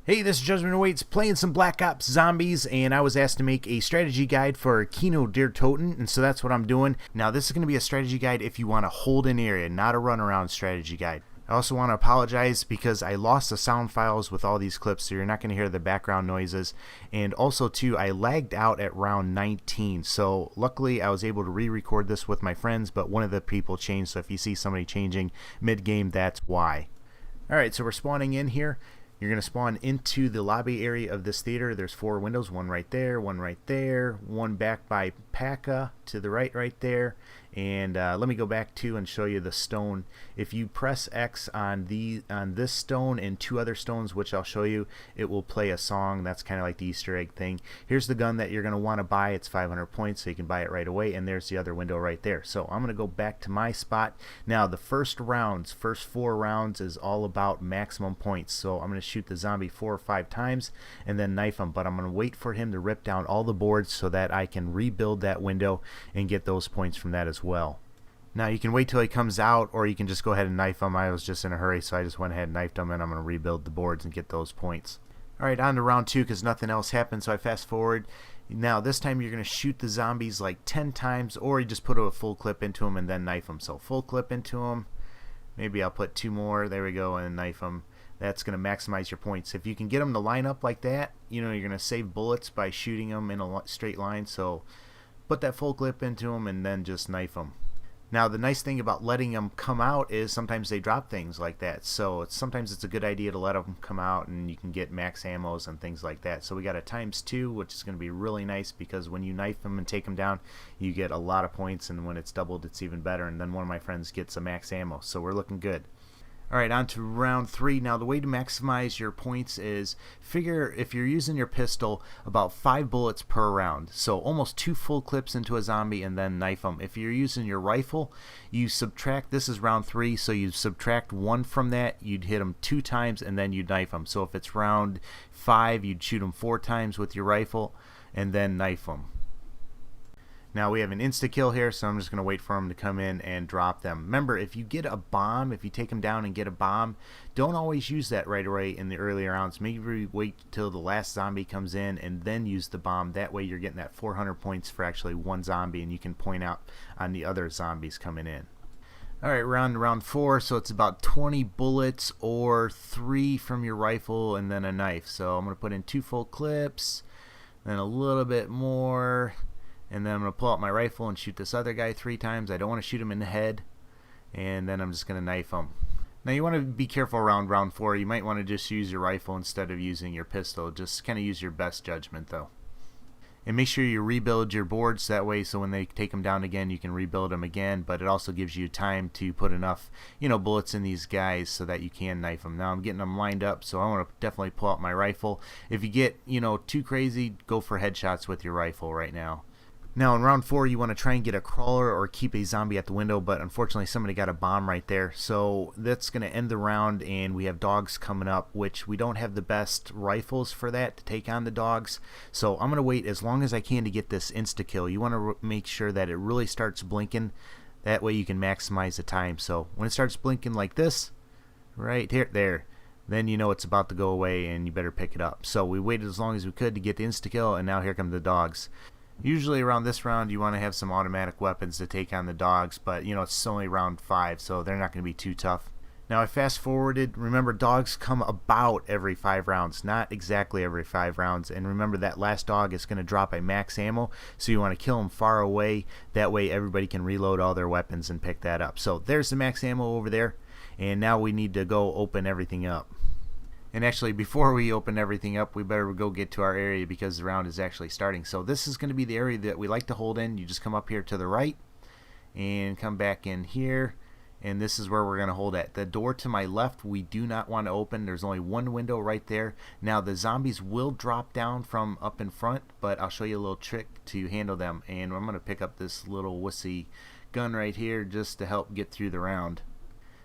Hey, this is Judgment Awaits playing some Black Ops Zombies, and I was asked to make a strategy guide for Kino Der Toten, and so that's what I'm doing. Now, this is going to be a strategy guide if you want to hold an area, not a run-around strategy guide. I also want to apologize because I lost the sound files with all these clips, so you're not going to hear the background noises. And also, too, I lagged out at round 19, so luckily I was able to re-record this with my friends, but one of the people changed, so if you see somebody changing mid-game, that's why. Alright, so we're spawning in here. You're going to spawn into the lobby area of this theater. There's 4 windows, one right there, one back by Paka to the right there. And let me go back to and show you the stone. If you press X on this stone and 2 other stones, which I'll show you, it will play a song. That's kind of like the Easter egg thing. Here's the gun that you're going to want to buy. It's 500 points, so you can buy it right away. And there's the other window right there. So I'm going to go back to my spot. Now the first 4 rounds is all about maximum points. So I'm going to shoot the zombie 4 or 5 times and then knife him. But I'm going to wait for him to rip down all the boards so that I can rebuild that window and get those points from that as well. Now you can wait till he comes out, or you can just go ahead and knife him. I was just in a hurry, so I just went ahead and knifed him, and I'm going to rebuild the boards and get those points. Alright, on to round 2 because nothing else happened, so I fast forward. Now this time you're going to shoot the zombies like 10 times, or you just put a full clip into them and then knife them. So full clip into them, maybe I'll put 2 more, there we go, and knife them. That's going to maximize your points. If you can get them to line up like that, you know, you're going to save bullets by shooting them in a straight line. So put that full clip into them and then just knife them. Now the nice thing about letting them come out is sometimes they drop things like that. So sometimes it's a good idea to let them come out and you can get max ammos and things like that. So we got a ×2, which is going to be really nice because when you knife them and take them down, you get a lot of points, and when it's doubled, it's even better. And then one of my friends gets a max ammo. So we're looking good. Alright, on to round 3. Now the way to maximize your points is figure if you're using your pistol about 5 bullets per round. So almost 2 full clips into a zombie and then knife them. If you're using your rifle, you subtract, this is round 3, so you subtract 1 from that, you'd hit them 2 times and then you'd knife them. So if it's round 5, you'd shoot them 4 times with your rifle and then knife them. Now we have an insta-kill here, so I'm just going to wait for them to come in and drop them. Remember, if you get a bomb, if you take them down and get a bomb, don't always use that right away in the earlier rounds. Maybe wait till the last zombie comes in and then use the bomb. That way you're getting that 400 points for actually one zombie, and you can point out on the other zombies coming in. Alright, round 4, so it's about 20 bullets or 3 from your rifle and then a knife. So I'm going to put in 2 full clips, then a little bit more. And then I'm going to pull out my rifle and shoot this other guy 3 times. I don't want to shoot him in the head. And then I'm just going to knife him. Now you want to be careful around round 4. You might want to just use your rifle instead of using your pistol. Just kind of use your best judgment though. And make sure you rebuild your boards that way, so when they take them down again you can rebuild them again. But it also gives you time to put enough, bullets in these guys so that you can knife them. Now I'm getting them lined up, so I want to definitely pull out my rifle. If you get too crazy, go for headshots with your rifle right now. Now in round 4 you want to try and get a crawler or keep a zombie at the window, but unfortunately somebody got a bomb right there. So that's going to end the round, and we have dogs coming up, which we don't have the best rifles for that to take on the dogs. So I'm going to wait as long as I can to get this insta-kill. You want to make sure that it really starts blinking. That way you can maximize the time. So when it starts blinking like this, right here, there, then you know it's about to go away and you better pick it up. So we waited as long as we could to get the insta-kill, and now here come the dogs. Usually around this round you want to have some automatic weapons to take on the dogs, but it's only round 5, so they're not going to be too tough. Now I fast forwarded. Remember, dogs come about every 5 rounds, not exactly every 5 rounds. And remember, that last dog is going to drop a max ammo, so you want to kill them far away. That way everybody can reload all their weapons and pick that up. So there's the max ammo over there, and now we need to go open everything up. And actually, before we open everything up, we better go get to our area because the round is actually starting. So this is going to be the area that we like to hold in. You just come up here to the right and come back in here, and this is where we're going to hold at. The door to my left we do not want to open. There's only one window right there. Now the zombies will drop down from up in front, but I'll show you a little trick to handle them. And I'm going to pick up this little wussy gun right here just to help get through the round.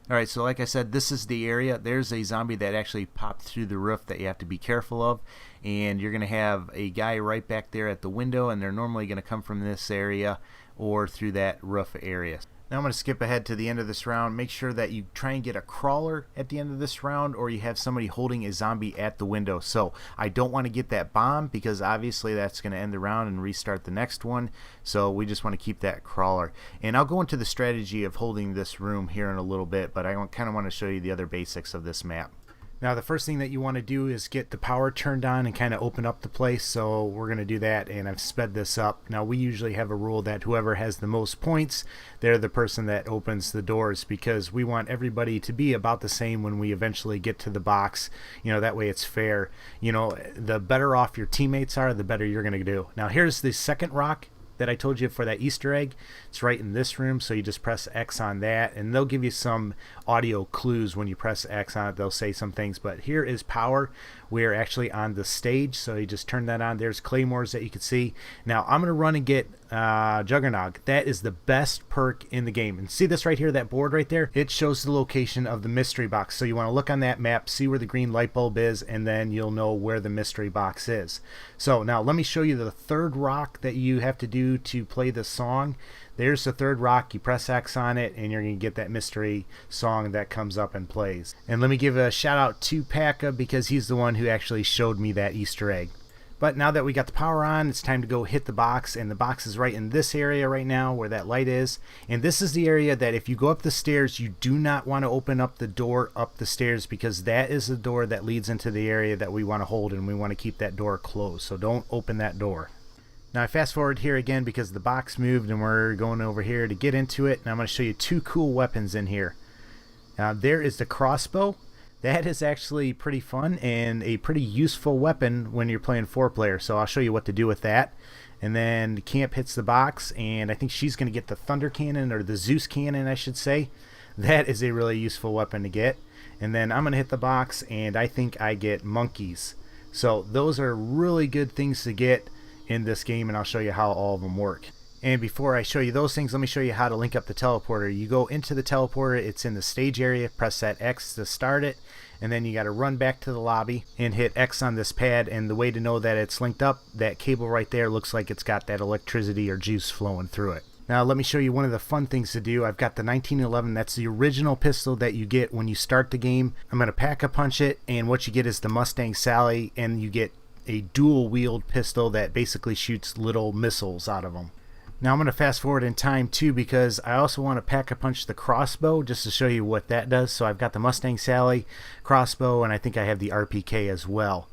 Alright, so like I said, this is the area. There's a zombie that actually popped through the roof that you have to be careful of. And you're going to have a guy right back there at the window, and they're normally going to come from this area or through that roof area. Now I'm going to skip ahead to the end of this round. Make sure that you try and get a crawler at the end of this round, or you have somebody holding a zombie at the window. So I don't want to get that bomb because obviously that's going to end the round and restart the next one. So we just want to keep that crawler. And I'll go into the strategy of holding this room here in a little bit, but I kind of want to show you the other basics of this map. Now the first thing that you want to do is get the power turned on and kind of open up the place, so we're going to do that, and I've sped this up. Now we usually have a rule that whoever has the most points, they're the person that opens the doors, because we want everybody to be about the same when we eventually get to the box. You know, that way it's fair. You know, the better off your teammates are, the better you're going to do. Now here's the second rock that I told you for that Easter egg. It's right in this room, so you just press X on that, and they'll give you some audio clues when you press X on it. They'll say some things, but here is power. We're actually on the stage, so you just turn that on. There's claymores that you can see. Now I'm going to run and get Juggernog. That is the best perk in the game. And see this right here, that board right there? It shows the location of the mystery box. So you want to look on that map, see where the green light bulb is, and then you'll know where the mystery box is. So now let me show you the third rock that you have to do to play the song. There's the third rock. You press X on it and you're going to get that mystery song that comes up and plays. And let me give a shout out to Paka, because he's the one who actually showed me that Easter egg. But now that we got the power on, it's time to go hit the box, and the box is right in this area right now where that light is. And this is the area that if you go up the stairs, you do not want to open up the door up the stairs, because that is the door that leads into the area that we want to hold, and we want to keep that door closed. So don't open that door. Now I fast forward here again because the box moved, and we're going over here to get into it. And I'm going to show you two cool weapons in here. There is the crossbow. That is actually pretty fun and a pretty useful weapon when you're playing 4-player. So I'll show you what to do with that. And then Camp hits the box, and I think she's going to get the Thunder Cannon, or the Zeus Cannon I should say. That is a really useful weapon to get. And then I'm going to hit the box, and I think I get monkeys. So those are really good things to get in this game, and I'll show you how all of them work. And before I show you those things, let me show you how to link up the teleporter. You go into the teleporter, it's in the stage area, press that X to start it, and then you got to run back to the lobby and hit X on this pad. And the way to know that it's linked up, that cable right there looks like it's got that electricity or juice flowing through it. Now let me show you one of the fun things to do. I've got the 1911. That's the original pistol that you get when you start the game. I'm going to pack-a-punch it, and what you get is the Mustang Sally, and you get a dual-wield pistol that basically shoots little missiles out of them. Now I'm going to fast forward in time too, because I also want to pack-a-punch the crossbow just to show you what that does. So I've got the Mustang Sally crossbow, and I think I have the RPK as well.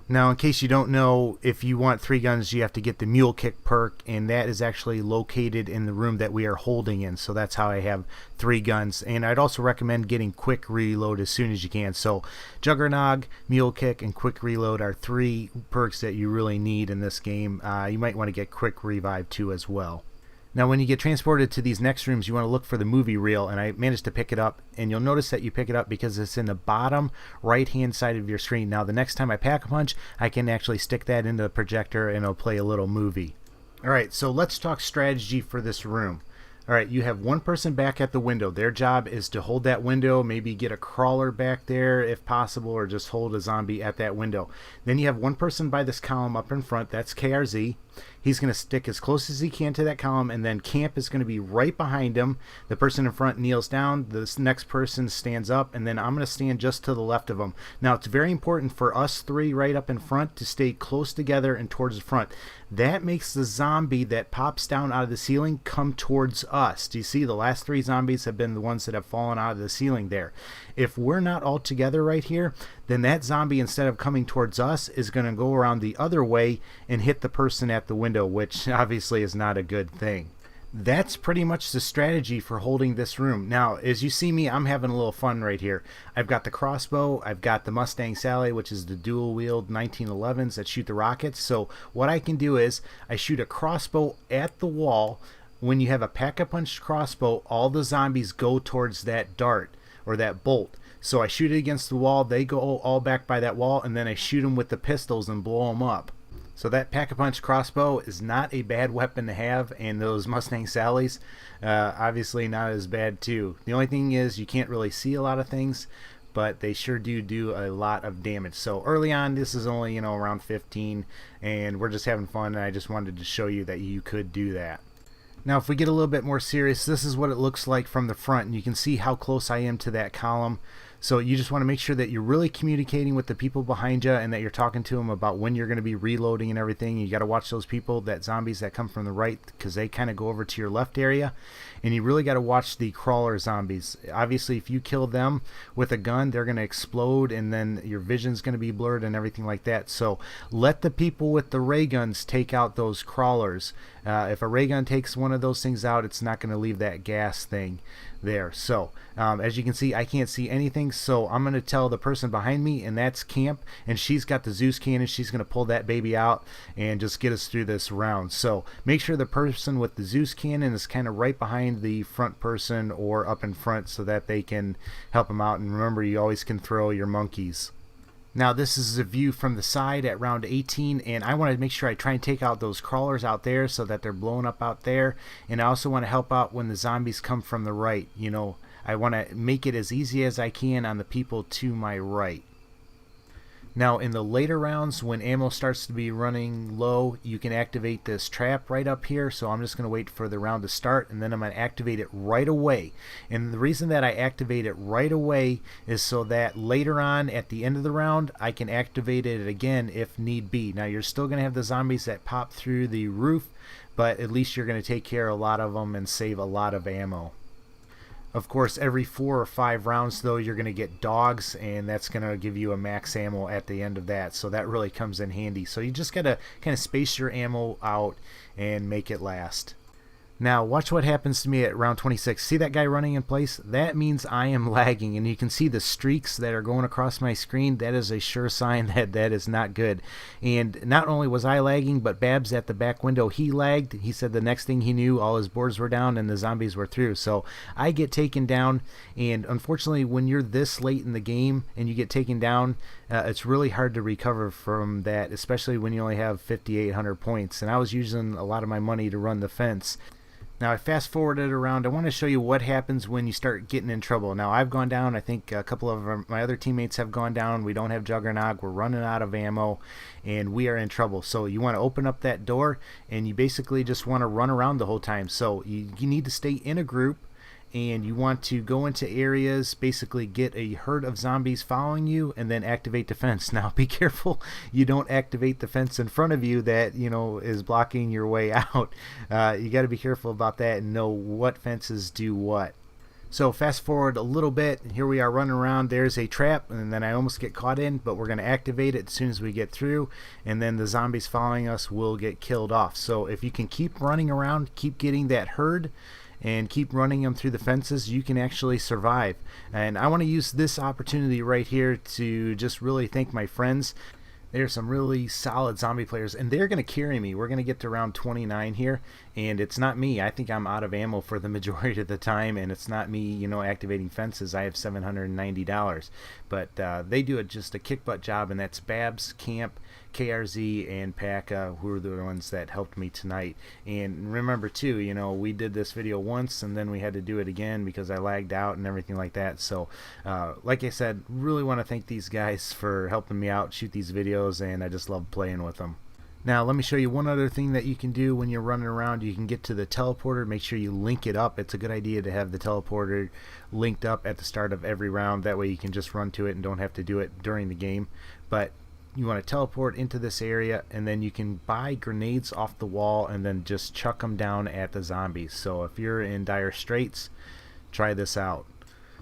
Now in case you don't know, if you want 3 guns, you have to get the Mule Kick perk, and that is actually located in the room that we are holding in. So that's how I have 3 guns. And I'd also recommend getting Quick Reload as soon as you can. So Juggernog, Mule Kick, and Quick Reload are 3 perks that you really need in this game. You might want to get Quick Revive too as well. Now when you get transported to these next rooms, you want to look for the movie reel, and I managed to pick it up, and you'll notice that you pick it up because it's in the bottom right hand side of your screen. Now the next time I pack a punch, I can actually stick that into the projector and it'll play a little movie. Alright, so let's talk strategy for this room. Alright, you have one person back at the window. Their job is to hold that window, maybe get a crawler back there if possible, or just hold a zombie at that window. Then you have one person by this column up in front. That's KRZ. He's going to stick as close as he can to that column, and then Camp is going to be right behind him. The person in front kneels down, the next person stands up, and then I'm going to stand just to the left of him. Now it's very important for us 3 right up in front to stay close together and towards the front. That makes the zombie that pops down out of the ceiling come towards us. Do you see? The last 3 zombies have been the ones that have fallen out of the ceiling there. If we're not all together right here, then that zombie, instead of coming towards us, is going to go around the other way and hit the person at the window, which obviously is not a good thing. That's pretty much the strategy for holding this room. Now, as you see me, I'm having a little fun right here. I've got the crossbow, I've got the Mustang Sally, which is the dual-wield 1911s that shoot the rockets. So what I can do is I shoot a crossbow at the wall. When you have a pack-a-punch crossbow, all the zombies go towards that dart or that bolt. So I shoot it against the wall, they go all back by that wall, and then I shoot them with the pistols and blow them up. So that pack-a-punch crossbow is not a bad weapon to have, and those Mustang Sallies, obviously not as bad too. The only thing is you can't really see a lot of things, but they sure do a lot of damage. So early on, this is only, around 15, and we're just having fun, and I just wanted to show you that you could do that. Now if we get a little bit more serious, this is what it looks like from the front, and you can see how close I am to that column. So you just want to make sure that you're really communicating with the people behind you and that you're talking to them about when you're going to be reloading and everything. You got to watch those people, that zombies that come from the right, because they kind of go over to your left area. And you really got to watch the crawler zombies. Obviously, if you kill them with a gun, they're going to explode, and then your vision's going to be blurred and everything like that. So let the people with the ray guns take out those crawlers. If a ray gun takes one of those things out, it's not going to leave that gas thing there. So as you can see, I can't see anything, so I'm going to tell the person behind me, and that's Camp, and she's got the Zeus cannon. She's going to pull that baby out and just get us through this round. So make sure the person with the Zeus cannon is kind of right behind the front person or up in front so that they can help them out. And remember, you always can throw your monkeys. Now this is a view from the side at round 18, and I want to make sure I try and take out those crawlers out there so that they're blowing up out there. And I also want to help out when the zombies come from the right. You know, I want to make it as easy as I can on the people to my right. Now in the later rounds, when ammo starts to be running low, you can activate this trap right up here. So I'm just going to wait for the round to start, and then I'm going to activate it right away. And the reason that I activate it right away is so that later on at the end of the round, I can activate it again if need be. Now you're still going to have the zombies that pop through the roof, but at least you're going to take care of a lot of them and save a lot of ammo. Of course, every 4 or 5 rounds, though, you're going to get dogs, and that's going to give you a max ammo at the end of that. So that really comes in handy. So you just got to kind of space your ammo out and make it last. Now watch what happens to me at round 26. See that guy running in place? That means I am lagging, and you can see the streaks that are going across my screen. That is a sure sign that that is not good. And not only was I lagging, but Babs at the back window, he lagged. He said the next thing he knew, all his boards were down and the zombies were through. So I get taken down, and unfortunately when you're this late in the game and you get taken down, it's really hard to recover from that, especially when you only have 5,800 points. And I was using a lot of my money to run the fence. Now I fast forwarded around. I want to show you what happens when you start getting in trouble. Now I've gone down. I think a couple of my other teammates have gone down. We don't have Juggernog. We're running out of ammo, and we are in trouble. So you want to open up that door, and you basically just want to run around the whole time. So you need to stay in a group, and you want to go into areas, basically get a herd of zombies following you, and then activate the fence. Now be careful you don't activate the fence in front of you that, you know, is blocking your way out. You got to be careful about that and know what fences do what. So fast forward a little bit, here we are running around. There's a trap, and then I almost get caught in, but we're going to activate it as soon as we get through, and then the zombies following us will get killed off. So if you can keep running around, keep getting that herd, and keep running them through the fences, you can actually survive. And I want to use this opportunity right here to just really thank my friends. They're some really solid zombie players, and they're going to carry me. We're going to get to round 29 here, and it's not me. I think I'm out of ammo for the majority of the time, and it's not me, you know, activating fences. I have $790, but they do just a kick-butt job, and that's Babs, Camp, KRZ, and Paka, who are the ones that helped me tonight. And remember too, you know, we did this video once and then we had to do it again because I lagged out and everything like that. So like I said, really want to thank these guys for helping me out shoot these videos, and I just love playing with them. Now let me show you one other thing that you can do when you're running around. You can get to the teleporter. Make sure you link it up. It's a good idea to have the teleporter linked up at the start of every round. That way you can just run to it and don't have to do it during the game. But you want to teleport into this area, and then you can buy grenades off the wall and then just chuck them down at the zombies. So if you're in dire straits, try this out.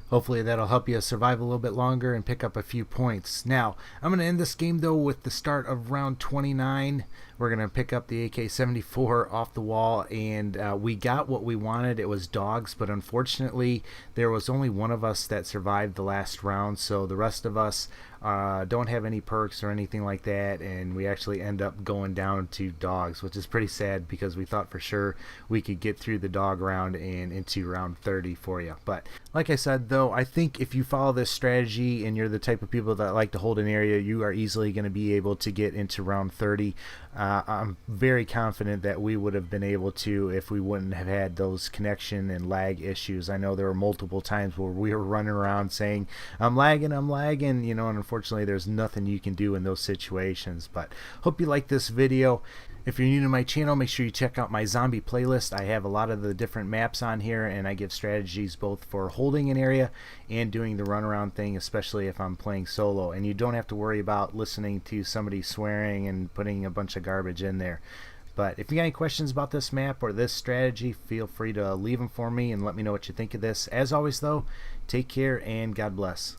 Hopefully that'll help you survive a little bit longer and pick up a few points. Now, I'm going to end this game though with the start of round 29. We're going to pick up the AK-74 off the wall, and we got what we wanted. It was dogs, but unfortunately there was only one of us that survived the last round, so the rest of us don't have any perks or anything like that, and we actually end up going down to dogs, which is pretty sad because we thought for sure we could get through the dog round and into round 30 for you. But like I said though, I think if you follow this strategy and you're the type of people that like to hold an area, you are easily going to be able to get into round 30. I'm very confident that we would have been able to if we wouldn't have had those connection and lag issues. I know there were multiple times where we were running around saying, I'm lagging, you know, and unfortunately there's nothing you can do in those situations. But hope you like this video. If you're new to my channel, make sure you check out my zombie playlist. I have a lot of the different maps on here, and I give strategies both for holding an area and doing the runaround thing, especially if I'm playing solo. And you don't have to worry about listening to somebody swearing and putting a bunch of garbage in there. But if you got any questions about this map or this strategy, feel free to leave them for me and let me know what you think of this. As always, though, take care and God bless.